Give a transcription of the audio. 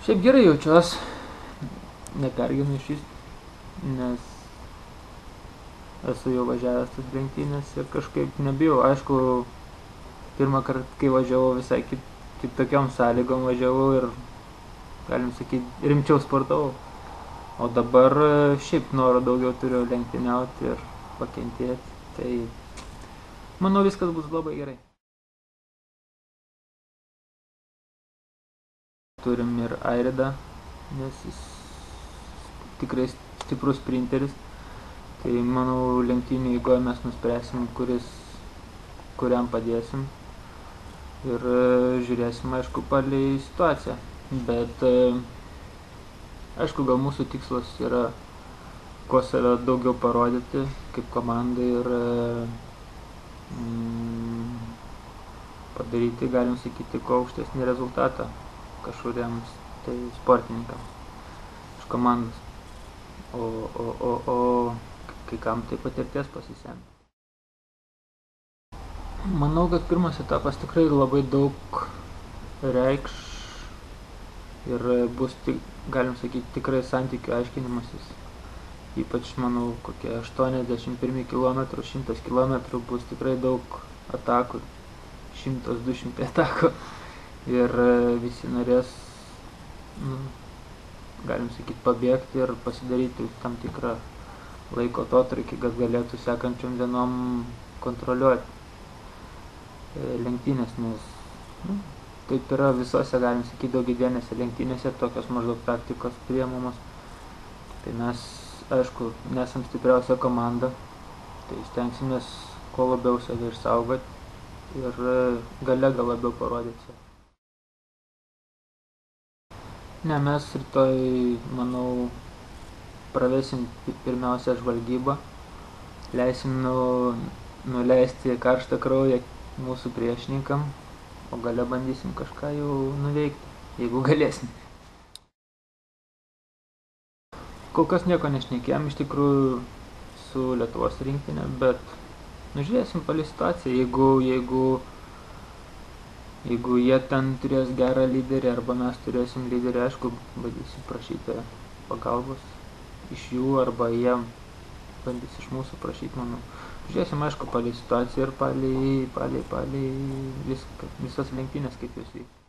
Šiaip gerai jaučiuos, nepergyvenu išvis, nes esu jau važiavęs tas lenktynės ir kažkaip nebijau. Aišku, pirmą kartą, kai važiavau, visai kitokiom sąlygom važiavau ir, galim sakyti, rimčiau sportavau. O dabar šiaip noro daugiau turiu lenktyniauti ir pakentėti. Tai manau, viskas bus labai gerai. Turim ir Airidą, nes jis tikrai stiprus sprinteris. Tai manau, lenktynių eigoje mes nuspręsim, kuriam padėsim. Ir žiūrėsim, aišku, palei situaciją. Bet, aišku, gal mūsų tikslas yra kuo save daugiau parodyti kaip komandai ir padaryti, galim sakyti, kuo aukštesnį rezultatą kažkuriems tai sportininkams iš komandos. O kai kam tai patirties pasisemti. Manau, kad pirmas etapas tikrai labai daug reikš ir bus, galim sakyti, tikrai santykių aiškinimasis. Ypač, manau, kokie 81 km, 100 km bus tikrai daug atakų, 100-200 atakų. Ir visi norės, galim sakyti, pabėgti ir pasidaryti tam tikrą laiko atotrūkį, kad galėtų sekančiom dienom kontroliuoti lenktynės, nes taip yra visose, galim sakyti, daugiadienėse lenktynėse, tokios maždaug taktikos priemamos. Tai mes, aišku, nesam stipriausia komanda, tai stengsimės kuo labiau save išsaugoti ir gale gal labiau parodyti save. Ne, mes rytoj, manau, pravesim pirmiausia žvalgybą, leisim nuleisti karštą kraują mūsų priešininkam, o gale bandysim kažką jau nuveikti, jeigu galėsim. Kol kas nieko nešnekėjom iš tikrųjų su Lietuvos rinktinė, bet žiūrėsim palei situaciją, jeigu jie ten turės gerą lyderį arba mes turėsim lyderį, aišku, bandysim prašyti pagalbos iš jų arba jie bandys iš mūsų prašyti, manau. Žiūrėsim, aišku, palei situaciją ir palei visas lenktynės, kaip jos vyks.